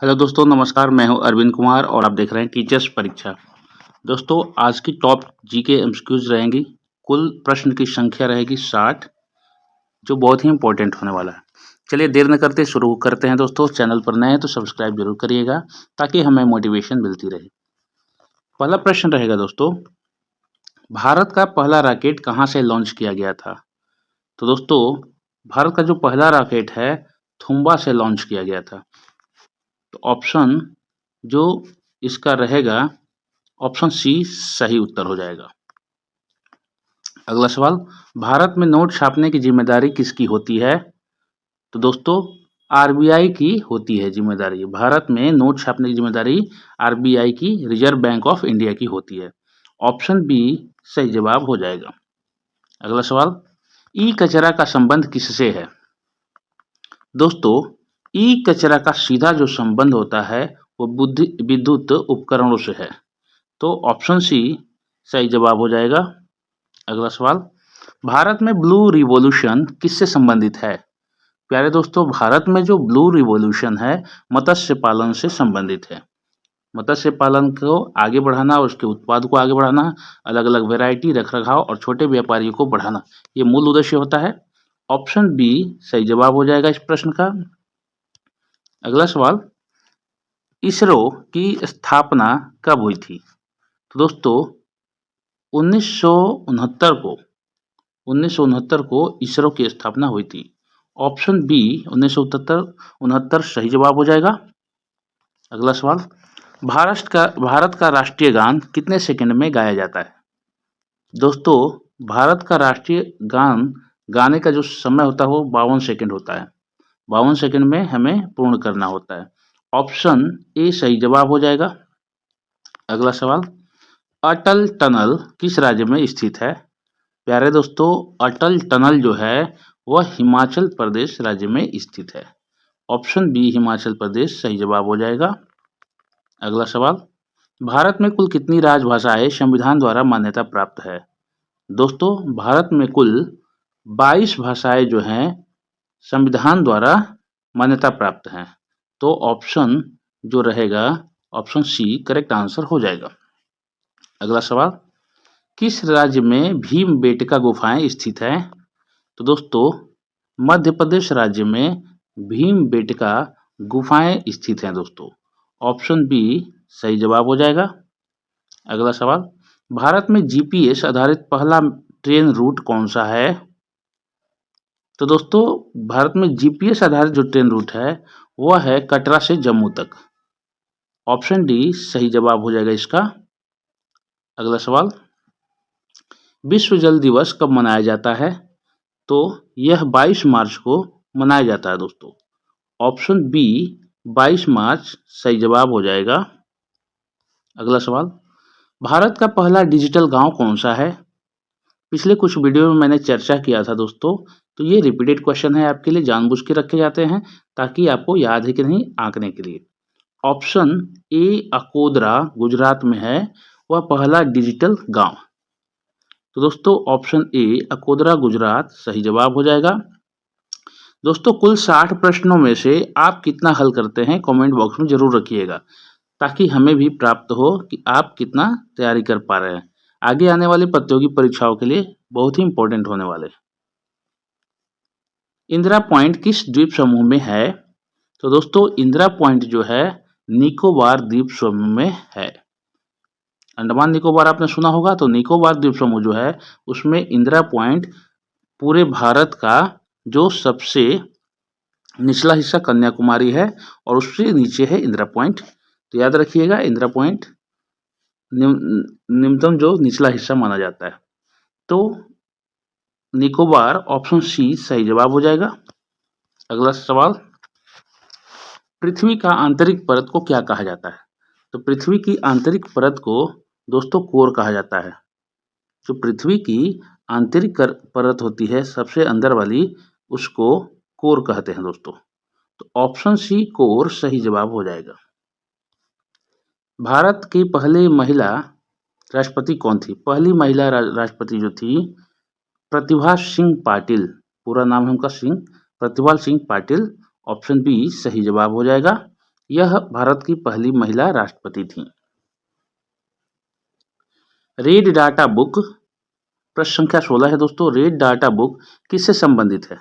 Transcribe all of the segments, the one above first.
Hello दोस्तों, नमस्कार। मैं हूं अरविंद कुमार और आप देख रहे हैं टीचर्स परीक्षा। दोस्तों, आज की टॉप जीके एमसीक्यूज रहेंगी। कुल प्रश्न की संख्या रहेगी 60, जो बहुत ही इंपॉर्टेंट होने वाला है। चलिए देर न करते शुरू करते हैं दोस्तों। चैनल पर नए हैं तो सब्सक्राइब जरूर करिएगा ताकि हमें मोटिवेशन मिलती रहे। पहला प्रश्न रहेगा दोस्तों, भारत का पहला रॉकेट कहाँ से लॉन्च किया गया था? तो दोस्तों, भारत का जो पहला रॉकेट है थुम्बा से लॉन्च किया गया था। तो ऑप्शन जो इसका रहेगा, ऑप्शन सी सही उत्तर हो जाएगा। अगला सवाल, भारत में नोट छापने की जिम्मेदारी किसकी होती है? तो दोस्तों, आरबीआई की होती है जिम्मेदारी। भारत में नोट छापने की जिम्मेदारी आरबीआई की, रिजर्व बैंक ऑफ इंडिया की होती है। ऑप्शन बी सही जवाब हो जाएगा। अगला सवाल, ई कचरा का संबंध किससे है? दोस्तों, ई कचरा का सीधा जो संबंध होता है वो विद्युत उपकरणों से है। तो ऑप्शन सी सही जवाब हो जाएगा। अगला सवाल, भारत में ब्लू रिवॉल्यूशन किससे संबंधित है? प्यारे दोस्तों, भारत में जो ब्लू रिवॉल्यूशन है मत्स्य पालन से संबंधित है। मत्स्य पालन को आगे बढ़ाना और उसके उत्पाद को आगे बढ़ाना, अलग अलग वैरायटी, रख रखाव और छोटे व्यापारियों को बढ़ाना, ये मूल उद्देश्य होता है। ऑप्शन बी सही जवाब हो जाएगा इस प्रश्न का। अगला सवाल, इसरो की स्थापना कब हुई थी? तो दोस्तों, 1969 को 1969 को इसरो की स्थापना हुई थी। ऑप्शन बी 1969 सही जवाब हो जाएगा। अगला सवाल, भारत का राष्ट्रीय गान कितने सेकंड में गाया जाता है? दोस्तों, भारत का राष्ट्रीय गान गाने का जो समय होता है वो 52 सेकंड होता है। 52 सेकंड में हमें पूर्ण करना होता है। ऑप्शन ए सही जवाब हो जाएगा। अगला सवाल, अटल टनल किस राज्य में स्थित है? प्यारे दोस्तों, अटल टनल जो है वह हिमाचल प्रदेश राज्य में स्थित है। ऑप्शन बी हिमाचल प्रदेश सही जवाब हो जाएगा। अगला सवाल, भारत में कुल कितनी राजभाषाएं संविधान द्वारा मान्यता प्राप्त है? दोस्तों, भारत में कुल 22 भाषाएं जो हैं संविधान द्वारा मान्यता प्राप्त हैं। तो ऑप्शन जो रहेगा, ऑप्शन सी करेक्ट आंसर हो जाएगा। अगला सवाल, किस राज्य में भीमबेटका गुफाएं स्थित हैं? तो दोस्तों, मध्य प्रदेश राज्य में भीमबेटका गुफाएं स्थित हैं दोस्तों। ऑप्शन बी सही जवाब हो जाएगा। अगला सवाल, भारत में जीपीएस आधारित पहला ट्रेन रूट कौन सा है? तो दोस्तों, भारत में जीपीएस आधारित जो ट्रेन रूट है वह है कटरा से जम्मू तक। ऑप्शन डी सही जवाब हो जाएगा इसका। अगला सवाल, विश्व जल दिवस कब मनाया जाता है? तो यह 22 मार्च को मनाया जाता है दोस्तों। ऑप्शन बी 22 मार्च सही जवाब हो जाएगा। अगला सवाल, भारत का पहला डिजिटल गांव कौन सा है? पिछले कुछ वीडियो में मैंने चर्चा किया था दोस्तों, तो ये रिपीटेड क्वेश्चन है आपके लिए, जानबूझ के रखे जाते हैं ताकि आपको याद है कि नहीं आंकने के लिए। ऑप्शन ए अकोदरा गुजरात में है वह पहला डिजिटल गांव। तो दोस्तों, ऑप्शन ए अकोदरा गुजरात सही जवाब हो जाएगा। दोस्तों, कुल 60 प्रश्नों में से आप कितना हल करते हैं कमेंट बॉक्स में जरूर रखिएगा ताकि हमें भी प्राप्त हो कि आप कितना तैयारी कर पा रहे हैं। आगे आने वाली प्रतियोगी परीक्षाओं के लिए बहुत ही इंपॉर्टेंट होने वाले। इंदिरा पॉइंट किस द्वीप समूह में है? तो दोस्तों, इंदिरा पॉइंट जो है निकोबार द्वीप समूह में है। अंडमान निकोबार आपने सुना होगा, तो निकोबार द्वीप समूह जो है उसमें इंदिरा पॉइंट पूरे भारत का जो सबसे निचला हिस्सा कन्याकुमारी है और उससे नीचे है इंदिरा पॉइंट। तो याद रखिएगा, इंदिरा पॉइंट निम्नतम जो निचला हिस्सा माना जाता है। तो निकोबार ऑप्शन सी सही जवाब हो जाएगा। अगला सवाल, पृथ्वी का आंतरिक परत को क्या कहा जाता है? तो पृथ्वी की आंतरिक परत को दोस्तों कोर कहा जाता है। जो पृथ्वी की आंतरिक परत होती है सबसे अंदर वाली, उसको कोर कहते हैं दोस्तों। तो ऑप्शन सी कोर सही जवाब हो जाएगा। भारत की पहली महिला राष्ट्रपति कौन थी? पहली महिला राष्ट्रपति जो थी प्रतिभा सिंह पाटिल, पूरा नाम है उनका सिंह, प्रतिभा सिंह पाटिल। ऑप्शन बी सही जवाब हो जाएगा। यह भारत की पहली महिला राष्ट्रपति थीं। रेड डाटा बुक, प्रश्न संख्या 16 है दोस्तों, रेड डाटा बुक किससे संबंधित है?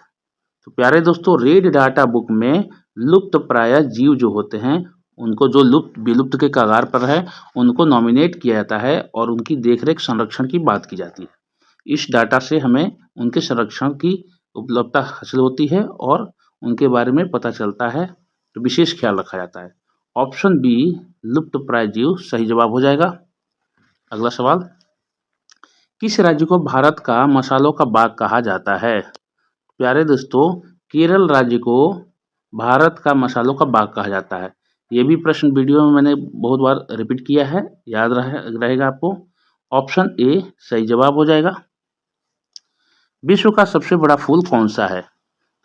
तो प्यारे दोस्तों, रेड डाटा बुक में लुप्त प्राय जीव जो होते हैं, उनको जो विलुप्त के कगार पर है, उनको नॉमिनेट किया जाता है और उनकी देखरेख संरक्षण की बात की जाती है। इस डाटा से हमें उनके संरक्षण की उपलब्धता हासिल होती है और उनके बारे में पता चलता है, तो विशेष ख्याल रखा जाता है। ऑप्शन बी लुप्त प्राय जीव सही जवाब हो जाएगा। अगला सवाल, किस राज्य को भारत का मसालों का बाग कहा जाता है? प्यारे दोस्तों, केरल राज्य को भारत का मसालों का बाग कहा जाता है। ये भी प्रश्न वीडियो में मैंने बहुत बार रिपीट किया है, याद रहेगा आपको। ऑप्शन ए सही जवाब हो जाएगा। विश्व का सबसे बड़ा फूल कौन सा है?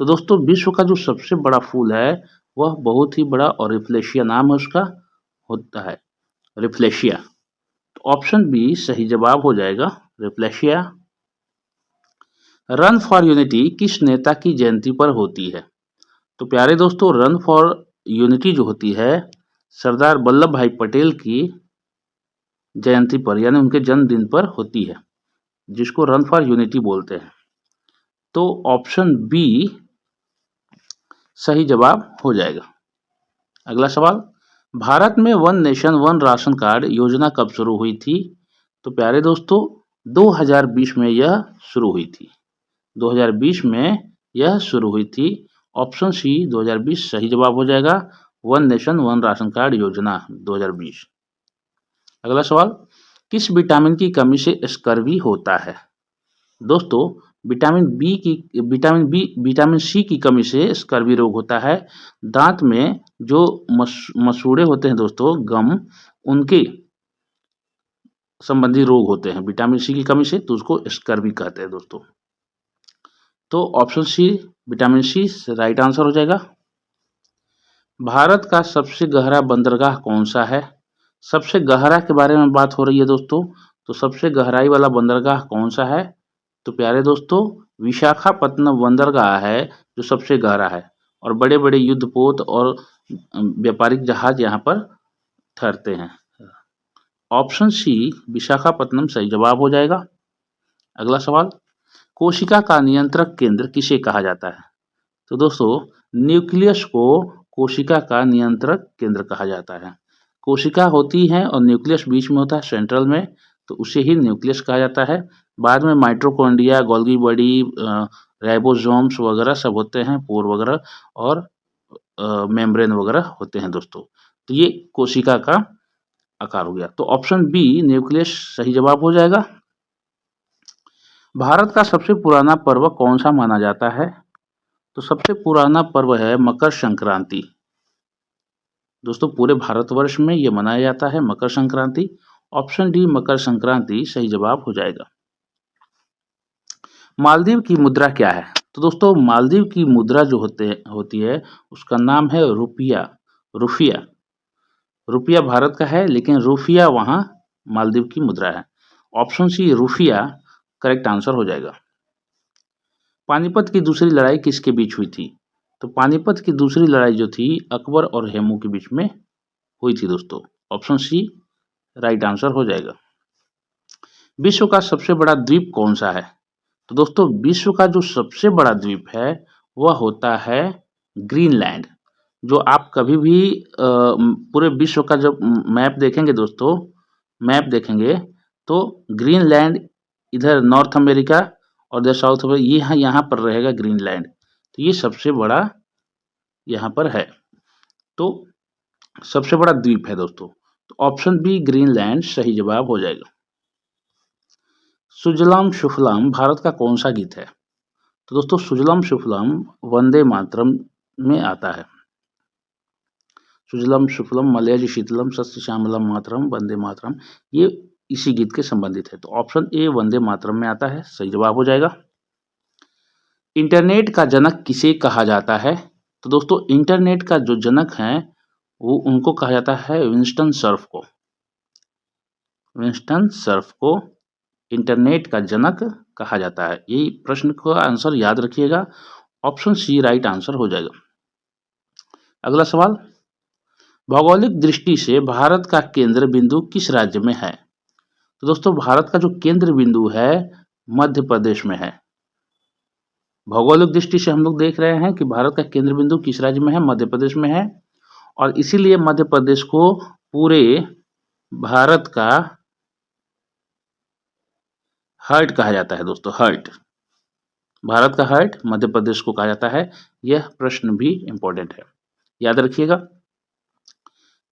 तो दोस्तों, विश्व का जो सबसे बड़ा फूल है वह बहुत ही बड़ा ऑरिफ्लेशिया नाम है उसका, होता है रिफ्लेशिया। तो ऑप्शन बी सही जवाब हो जाएगा, रिफ्लेशिया। रन फॉर यूनिटी किस नेता की जयंती पर होती है? तो प्यारे दोस्तों, रन फॉर यूनिटी जो होती है सरदार वल्लभ भाई पटेल की जयंती पर, यानी उनके जन्मदिन पर होती है, जिसको रन फॉर यूनिटी बोलते हैं। तो ऑप्शन बी सही जवाब हो जाएगा। अगला सवाल, भारत में one nation one ration card योजना कब शुरू हुई थी? तो प्यारे दोस्तों, 2020 में यह शुरू हुई थी। 2020 में यह शुरू हुई थी। ऑप्शन सी 2020 सही जवाब हो जाएगा, one nation one ration card योजना 2020। अगला सवाल, किस विटामिन की कमी से स्कर्वी होता है? दोस्तों, विटामिन सी की कमी से स्कर्वी रोग होता है। दांत में जो मसूड़े होते हैं दोस्तों, गम, उनके संबंधी रोग होते हैं विटामिन सी की कमी से, तो उसको स्कर्वी कहते हैं दोस्तों। तो option C vitamin C right answer हो जाएगा। भारत का सबसे गहरा बंदरगाह कौन सा है? सबसे गहरा के बारे में बात हो रही है दोस्तों, तो सबसे गहराई वाला बंदरगाह कौन सा है? तो प्यारे दोस्तों, विशाखापत्तनम बंदरगाह है जो सबसे गहरा है और बड़े बड़े युद्धपोत और व्यापारिक जहाज यहाँ पर ठहरते हैं। ऑप्शन सी विशाखापत्तनम सही जवाब हो जाएगा। अगला सवाल, कोशिका का नियंत्रक केंद्र किसे कहा जाता है? तो दोस्तों, न्यूक्लियस को कोशिका का नियंत्रक केंद्र कहा जाता है। कोशिका होती है और न्यूक्लियस बीच में होता है, सेंट्रल में, तो उसे ही न्यूक्लियस कहा जाता है। बाद में माइटोकॉन्ड्रिया, गोल्गी बॉडी, राइबोसोम्स वगैरह सब होते हैं, पोर वगैरह, और मेम्ब्रेन वगैरह होते हैं दोस्तों। तो ये कोशिका का आकार हो गया। तो ऑप्शन बी न्यूक्लियस सही जवाब हो जाएगा। भारत का सबसे पुराना पर्व कौन सा माना जाता है? तो सबसे पुराना पर्व है मकर संक्रांति। दोस्तों, पूरे भारतवर्ष में ये मनाया जाता है मकर संक्रांति। ऑप्शन डी मकर संक्रांति सही जवाब हो जाएगा। मालदीव की मुद्रा क्या है? तो दोस्तों, मालदीव की मुद्रा जो होती है उसका नाम है रुपया। रुपया रुपया भारत का है, लेकिन रुपया वहाँ मालदीव की मुद्रा है। ऑप्शन सी रुपया करेक्ट आंसर हो जाएगा। पानीपत की दूसरी लड़ाई किसके बीच हुई थी? तो पानीपत की दूसरी लड़ाई जो थी अकबर और हेमू के बीच में हुई थी दोस्तों। ऑप्शन सी राइट आंसर हो जाएगा। विश्व का सबसे बड़ा द्वीप कौन सा है? तो दोस्तों, विश्व का जो सबसे बड़ा द्वीप है वह होता है ग्रीनलैंड। जो आप कभी भी पूरे विश्व का जब मैप देखेंगे दोस्तों, मैप देखेंगे तो ग्रीनलैंड इधर नॉर्थ अमेरिका और इधर साउथ अमेरिका, ये यहाँ पर रहेगा ग्रीनलैंड। तो ये सबसे बड़ा यहाँ पर है, तो सबसे बड़ा द्वीप है दोस्तों। तो ऑप्शन बी ग्रीनलैंड सही जवाब हो जाएगा। सुजलाम सुफलाम भारत का कौन सा गीत है? तो दोस्तों, सुजलाम सुफलाम वंदे मातरम में आता है। सुजलाम सुफलाम मलयज शीतलम सस्य श्यामलम मातरम वंदे मातरम, ये इसी गीत के संबंधित है। तो ऑप्शन ए वंदे मातरम में आता है, सही जवाब हो जाएगा। इंटरनेट का जनक किसे कहा जाता है? तो दोस्तों, इंटरनेट का जो जनक है वो उनको कहा जाता है विंस्टन सर्फ को। विंस्टन सर्फ को इंटरनेट का जनक कहा जाता है। ये प्रश्न का आंसर याद रखिएगा, ऑप्शन सी राइट आंसर हो जाएगा। अगला सवाल, भौगोलिक दृष्टि से भारत का केंद्र बिंदु किस राज्य में है? तो दोस्तों भारत का जो केंद्र बिंदु है मध्य प्रदेश में है। भौगोलिक दृष्टि से हम लोग देख रहे हैं कि भारत का केंद्र बिंदु किस राज्य में है? मध्य प्रदेश में है। और इसीलिए मध्य प्रदेश को पूरे भारत का हार्ट कहा जाता है दोस्तों, हार्ट। भारत का हार्ट मध्य प्रदेश को कहा जाता है। यह प्रश्न भी इंपॉर्टेंट है, याद रखिएगा।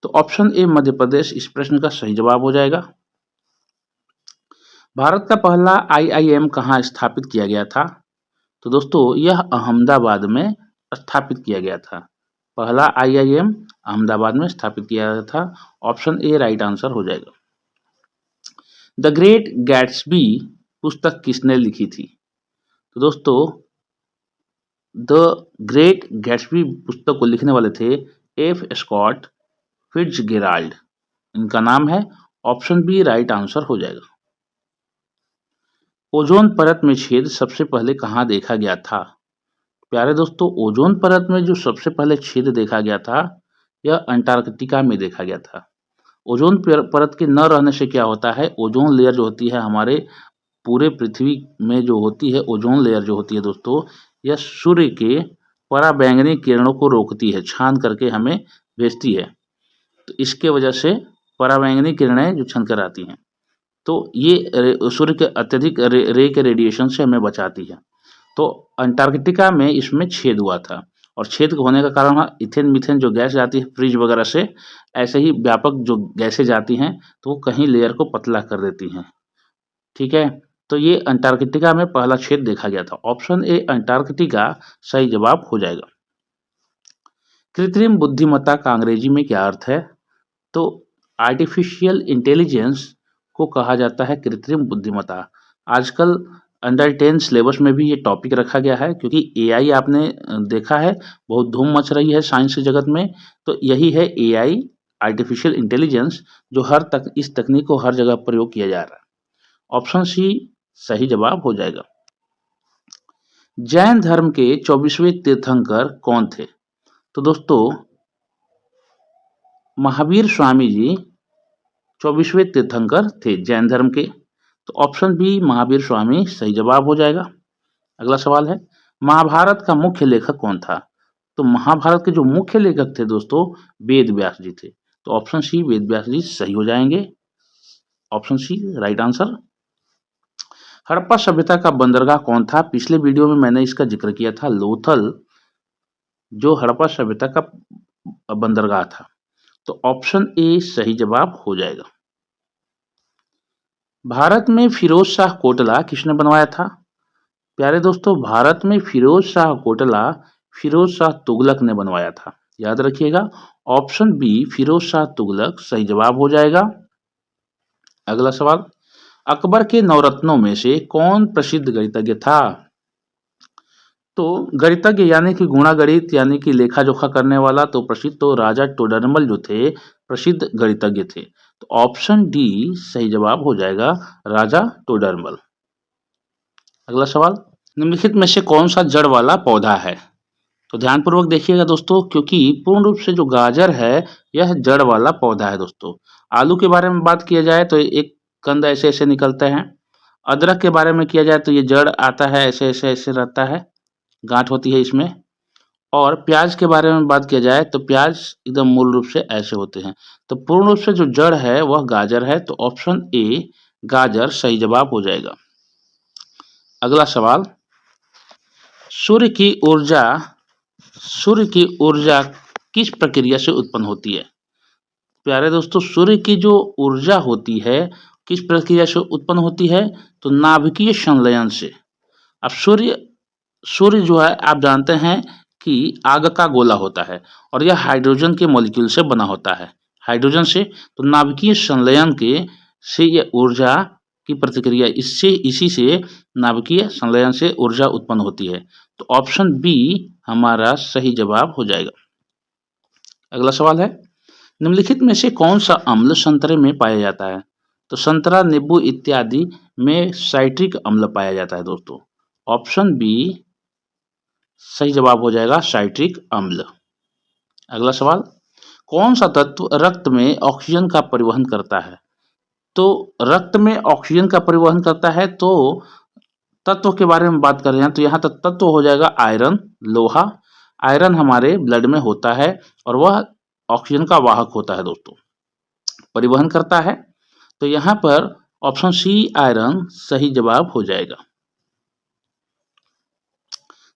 तो ऑप्शन ए मध्य प्रदेश इस प्रश्न का सही जवाब हो जाएगा। भारत का पहला आईआईएम कहाँ स्थापित किया गया था? तो दोस्तों यह अहमदाबाद में स्थापित किया गया था। पहला आईआईएम अहमदाबाद में स्थापित किया गया था। ऑप्शन ए राइट आंसर हो जाएगा। द ग्रेट गैट्सबी पुस्तक किसने लिखी थी? तो दोस्तों द ग्रेट गैट्सबी पुस्तक को लिखने वाले थे एफ स्कॉट फिट्जगेराल्ड, इनका नाम है। ऑप्शन बी राइट आंसर हो जाएगा। ओजोन परत में छेद सबसे पहले कहाँ देखा गया था? प्यारे दोस्तों ओजोन परत में जो सबसे पहले छेद देखा गया था यह अंटार्कटिका में देखा गया था। ओजोन परत के न रहने से क्या होता है, ओजोन लेयर जो होती है हमारे पूरे पृथ्वी में जो होती है, ओजोन लेयर जो होती है दोस्तों, यह सूर्य के पराबैंगनी किरणों को रोकती है, छान करके हमें भेजती है। तो इसके वजह से पराबैंगनी किरणें जो छन कर आती हैं, तो ये सूर्य के अत्यधिक रे के रेडिएशन से हमें बचाती है। तो अंटार्कटिका में इसमें छेद हुआ था, और छेद होने का कारण इथेन मीथेन जो गैस जाती है फ्रिज वगैरह से, ऐसे ही व्यापक जो गैसें जाती हैं तो वो कहीं लेयर को पतला कर देती हैं। ठीक है, तो ये अंटार्कटिका में पहला छेद देखा गया था। ऑप्शन ए अंटार्कटिका सही जवाब हो जाएगा। कृत्रिम बुद्धिमत्ता का अंग्रेजी में क्या अर्थ है? तो आर्टिफिशियल इंटेलिजेंस को कहा जाता है कृत्रिम बुद्धिमत्ता। आजकल अंडर 10 सिलेबस में भी ये टॉपिक रखा गया है, क्योंकि एआई आपने देखा है बहुत धूम मच रही है साइंस के जगत में। तो यही है एआई, आर्टिफिशियल इंटेलिजेंस, जो इस तकनीक को हर जगह प्रयोग किया जा रहा है। ऑप्शन सी सही जवाब हो जाएगा। जैन धर्म के 24वें तीर्थंकर कौन थे? तो दोस्तों महावीर स्वामी जी 24वें तीर्थंकर थे जैन धर्म के। तो ऑप्शन बी महावीर स्वामी सही जवाब हो जाएगा। अगला सवाल है महाभारत का मुख्य लेखक कौन था? तो महाभारत के जो मुख्य लेखक थे दोस्तों वेद व्यास जी थे। तो ऑप्शन सी वेद व्यास जी सही हो जाएंगे। Option C right answer. Harappa सभ्यता का बंदरगाह कौन था? पिछले वीडियो में मैंने इसका जिक्र किया था, लोथल जो हड़प्पा सभ्यता का बंदरगाह था। तो ऑप्शन ए सही जवाब हो जाएगा। भारत में फिरोज शाह कोटला किसने बनवाया था? प्यारे दोस्तों भारत में फिरोज शाह कोटला फिरोज शाह तुगलक ने बनवाया था, याद रखिएगा। ऑप्शन बी फिरोज शाह तुगलक सही जवाब हो जाएगा। अगला सवाल अकबर के नवरत्नों में से कौन प्रसिद्ध गणितज्ञ था? तो गणितज्ञ यानी कि गुणागणित यानी कि लेखा जोखा करने वाला, तो प्रसिद्ध तो राजा टोडरमल जो थे प्रसिद्ध गणितज्ञ थे। तो ऑप्शन डी सही जवाब हो जाएगा, राजा टोडरमल। अगला सवाल निम्नलिखित में से कौन सा जड़ वाला पौधा है? तो ध्यानपूर्वक देखिएगा दोस्तों, क्योंकि पूर्ण रूप से जो गाजर है यह जड़ वाला पौधा है दोस्तों। आलू के बारे में बात किया जाए तो एक कंद ऐसे ऐसे निकलते हैं। अदरक के बारे में किया जाए तो ये जड़ आता है, ऐसे ऐसे ऐसे रहता है, गांठ होती है इसमें। और प्याज के बारे में बात किया जाए तो प्याज एकदम मूल रूप से ऐसे होते हैं। तो पूर्ण रूप से जो जड़ है वह गाजर है। तो ऑप्शन ए गाजर सही जवाब हो जाएगा। अगला सवाल सूर्य की ऊर्जा किस प्रक्रिया से उत्पन्न होती है? प्यारे दोस्तों सूर्य की जो ऊर्जा होती है किस प्रक्रिया से उत्पन्न होती है? तो नाभिकीय संलयन से। अब सूर्य जो है आप जानते हैं कि आग का गोला होता है, और यह हाइड्रोजन के मॉलिक्यूल से बना होता है, हाइड्रोजन से। तो नाभिकीय संलयन से यह ऊर्जा की प्रतिक्रिया इसी से नाभिकीय संलयन से ऊर्जा उत्पन्न होती है। तो ऑप्शन बी हमारा सही जवाब हो जाएगा। अगला सवाल है निम्नलिखित में से कौन सा अम्ल संतरे में पाया जाता है? तो संतरा, नींबू इत्यादि में साइट्रिक अम्ल पाया जाता है दोस्तों। ऑप्शन बी सही जवाब हो जाएगा, साइट्रिक अम्ल। अगला सवाल कौन सा तत्व रक्त में ऑक्सीजन का परिवहन करता है? तो रक्त में ऑक्सीजन का परिवहन करता है, तो तत्व के बारे में बात कर रहे हैं तो यहाँ तक तत्व हो जाएगा आयरन, लोहा। आयरन हमारे ब्लड में होता है और वह ऑक्सीजन का वाहक होता है दोस्तों, परिवहन करता है। तो यहाँ पर ऑप्शन सी आयरन सही जवाब हो जाएगा।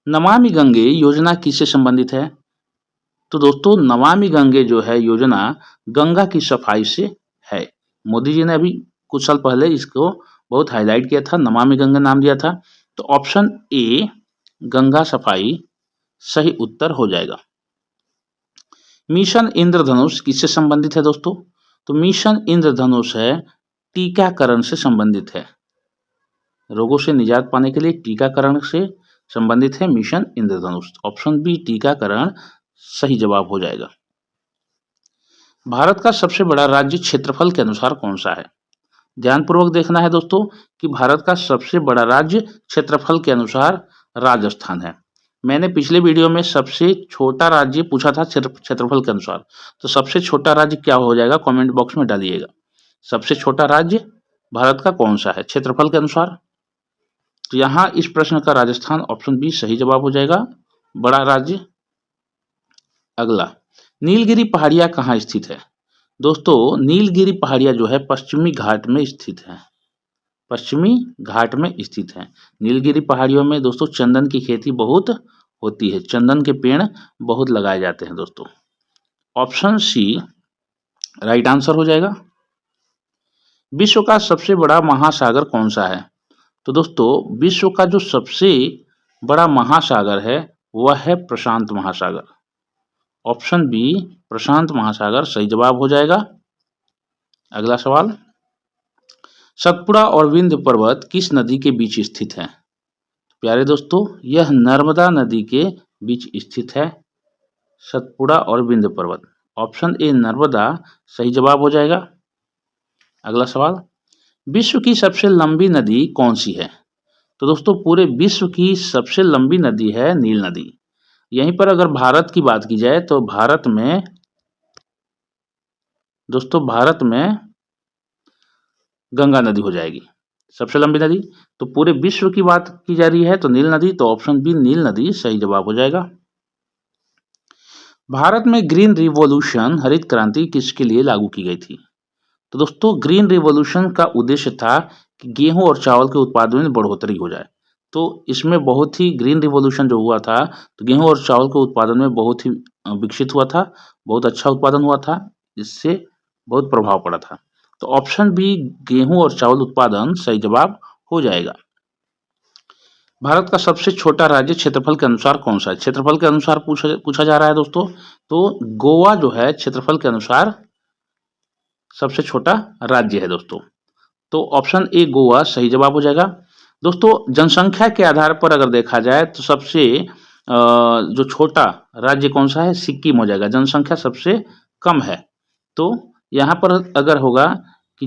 नमामि गंगे योजना किससे संबंधित है? तो दोस्तों नमामि गंगे जो है योजना गंगा की सफाई से है। मोदी जी ने अभी कुछ साल पहले इसको बहुत हाईलाइट किया था, नमामि गंगा नाम दिया था। तो ऑप्शन ए गंगा सफाई सही उत्तर हो जाएगा। मिशन इंद्रधनुष किससे संबंधित है दोस्तों? तो मिशन इंद्रधनुष है टीकाकरण से संबंधित है। रोगों से निजात पाने के लिए टीकाकरण से संबंधित है मिशन इंद्रधनुष। ऑप्शन बी टीकाकरण सही जवाब हो जाएगा। भारत का सबसे बड़ा राज्य क्षेत्रफल के अनुसार कौन सा है? ध्यानपूर्वक देखना है दोस्तों कि भारत का सबसे बड़ा राज्य क्षेत्रफल के अनुसार राजस्थान है। मैंने पिछले वीडियो में सबसे छोटा राज्य पूछा था क्षेत्रफल के अनुसार, तो सबसे छोटा राज्य क्या हो जाएगा कमेंट बॉक्स में डालिएगा। सबसे छोटा राज्य भारत का कौन सा है क्षेत्रफल के अनुसार? तो यहाँ इस प्रश्न का राजस्थान ऑप्शन बी सही जवाब हो जाएगा, बड़ा राज्य। अगला, नीलगिरी पहाड़ियाँ कहाँ स्थित है? दोस्तों नीलगिरी पहाड़ियाँ जो है पश्चिमी घाट में स्थित है, पश्चिमी घाट में स्थित है। नीलगिरी पहाड़ियों में दोस्तों चंदन की खेती बहुत होती है, चंदन के पेड़ बहुत लगाए जाते हैं दोस्तों। ऑप्शन सी राइट आंसर हो जाएगा। विश्व का सबसे बड़ा महासागर कौन सा है? तो दोस्तों विश्व का जो सबसे बड़ा महासागर है वह है प्रशांत महासागर। ऑप्शन बी प्रशांत महासागर सही जवाब हो जाएगा। अगला सवाल, सतपुड़ा और विंध्य पर्वत किस नदी के बीच स्थित है? प्यारे दोस्तों यह नर्मदा नदी के बीच स्थित है, सतपुड़ा और विंध्य पर्वत। ऑप्शन ए नर्मदा सही जवाब हो जाएगा। अगला सवाल, विश्व की सबसे लंबी नदी कौन सी है? तो दोस्तों पूरे विश्व की सबसे लंबी नदी है नील नदी। यहीं पर अगर भारत की बात की जाए तो भारत में गंगा नदी हो जाएगी सबसे लंबी नदी। तो पूरे विश्व की बात की जा रही है तो नील नदी, तो ऑप्शन बी नील नदी सही जवाब हो जाएगा। भारत में ग्रीन रिवॉल्यूशन हरित क्रांति किसके लिए लागू की गई थी? तो दोस्तों ग्रीन रिवॉल्यूशन का उद्देश्य था कि गेहूं और चावल के उत्पादन में बढ़ोतरी हो जाए। तो इसमें बहुत ही ग्रीन रिवॉल्यूशन जो हुआ था तो गेहूं और चावल के उत्पादन में बहुत ही विकसित हुआ था, बहुत अच्छा उत्पादन हुआ था, इससे बहुत प्रभाव पड़ा था। तो ऑप्शन बी गेहूं और चावल उत्पादन सही जवाब हो जाएगा। भारत का सबसे छोटा राज्य क्षेत्रफल के अनुसार कौन सा है? क्षेत्रफल के अनुसार पूछा जा रहा है दोस्तों। तो गोवा जो है क्षेत्रफल के अनुसार सबसे छोटा राज्य है दोस्तों। तो ऑप्शन ए गोवा सही जवाब हो जाएगा। दोस्तों जनसंख्या के आधार पर अगर देखा जाए तो सबसे जो छोटा राज्य कौन सा है? सिक्किम हो जाएगा, जनसंख्या सबसे कम है। तो यहाँ पर अगर होगा कि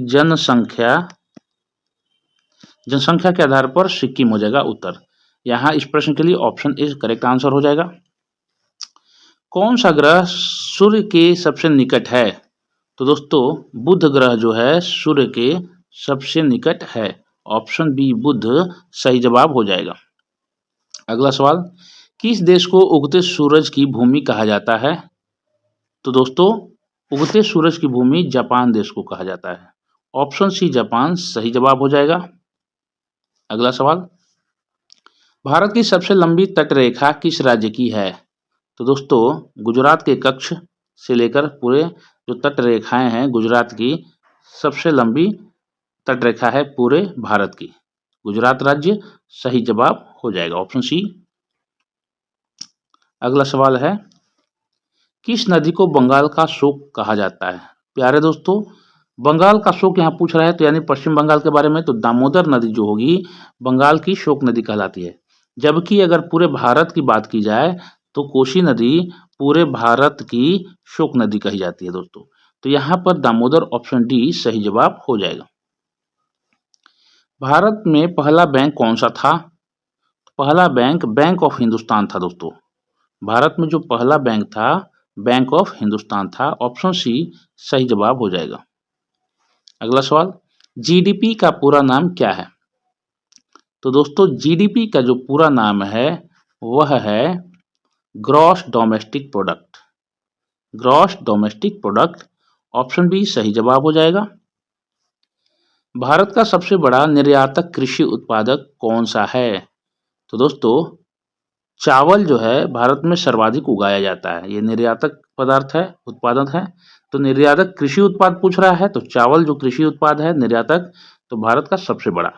जनसंख्या के आधार पर सिक्किम हो जाएगा उत्तर। यहाँ इस प्रश्न के लिए ऑप्शन ए करेक्ट आंसर हो जाएगा। कौन सा ग्रह सूर्य के सबसे निकट है? तो दोस्तों बुध ग्रह जो है सूर्य के सबसे निकट है। ऑप्शन बी बुध सही जवाब हो जाएगा। अगला सवाल, किस देश को उगते सूरज की भूमि कहा जाता है? तो दोस्तों उगते सूरज की भूमि जापान देश को कहा जाता है। ऑप्शन सी जापान सही जवाब हो जाएगा। अगला सवाल, भारत की सबसे लंबी तटरेखा किस राज्य की है? तो दोस्तों गुजरात के कच्छ से लेकर पूरे जो तटरेखाएं हैं गुजरात की सबसे लंबी तटरेखा है पूरे भारत की, गुजरात राज्य सही जवाब हो जाएगा, ऑप्शन सी। अगला सवाल है, किस नदी को बंगाल का शोक कहा जाता है? प्यारे दोस्तों बंगाल का शोक यहाँ पूछ रहा है तो यानी पश्चिम बंगाल के बारे में, तो दामोदर नदी जो होगी बंगाल की शोक नदी कहलाती है। जबकि अगर पूरे भारत की बात की जाए तो कोसी नदी पूरे भारत की शोक नदी कही जाती है दोस्तों। तो यहाँ पर दामोदर ऑप्शन डी सही जवाब हो जाएगा। भारत में पहला बैंक कौन सा था? पहला बैंक बैंक ऑफ हिंदुस्तान था दोस्तों। भारत में जो पहला बैंक था बैंक ऑफ हिंदुस्तान था। ऑप्शन सी सही जवाब हो जाएगा। अगला सवाल, जीडीपी का पूरा नाम क्या है? तो दोस्तों जीडीपी का जो पूरा नाम है वह है gross domestic product. Gross domestic product, option B सही जवाब हो जाएगा। भारत का सबसे बड़ा निर्यातक कृषि उत्पादक कौन सा है? तो दोस्तों चावल जो है भारत में सर्वाधिक उगाया जाता है, ये निर्यातक पदार्थ है, उत्पादन है। तो निर्यातक कृषि उत्पाद पूछ रहा है, तो चावल जो कृषि उत्पाद है निर्यातक, तो भारत का सबसे बड़ा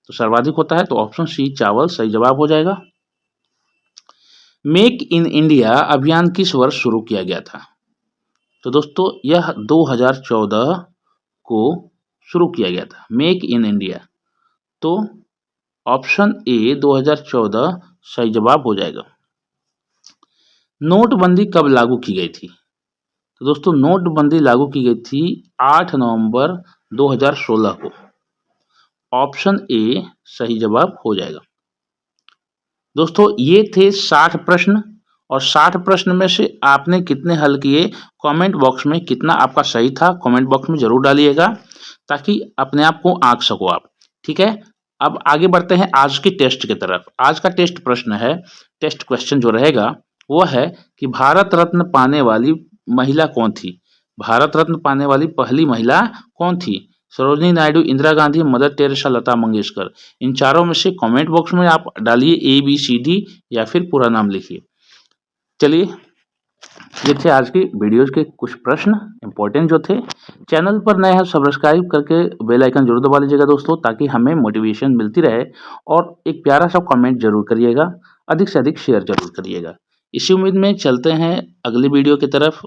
तो सर्वाधिक होता है, तो ऑप्शन सी चावल सही जवाब हो जाएगा। मेक इन इंडिया अभियान किस वर्ष शुरू किया गया था? तो दोस्तों यह 2014 को शुरू किया गया था, मेक इन इंडिया। तो ऑप्शन ए 2014 सही जवाब हो जाएगा। नोटबंदी कब लागू की गई थी? तो दोस्तों नोटबंदी लागू की गई थी 8 नवंबर 2016 को। ऑप्शन ए सही जवाब हो जाएगा। दोस्तों ये थे 60 प्रश्न, और 60 प्रश्न में से आपने कितने हल किए, कमेंट बॉक्स में कितना आपका सही था कमेंट बॉक्स में जरूर डालिएगा, ताकि अपने आप को आंक सको आप। ठीक है, अब आगे बढ़ते हैं आज के टेस्ट की तरफ। आज का टेस्ट प्रश्न है, टेस्ट क्वेश्चन जो रहेगा वो है कि भारत रत्न पाने वाली महिला कौन थी? भारत रत्न पाने वाली पहली महिला कौन थी? Sarojini Naidu, Indira Gandhi, mother Teresa, Lata Mangeshkar. इन चारों में से कमेंट बॉक्स में आप डालिए ABCD या फिर पूरा नाम लिखिए। चलिए ये थे आज की वीडियोज के कुछ प्रश्न इंपॉर्टेंट जो थे। चैनल पर नए हैं सब्सक्राइब करके बेल आइकन जरूर दबा लीजिएगा दोस्तों, ताकि हमें मोटिवेशन मिलती रहे। और एक प्यारा सा कमेंट जरूर करिएगा, अधिक से अधिक शेयर जरूर करिएगा। इसी उम्मीद में चलते हैं अगली वीडियो की तरफ।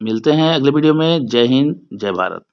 मिलते हैं अगले वीडियो में। जय हिंद, जय भारत।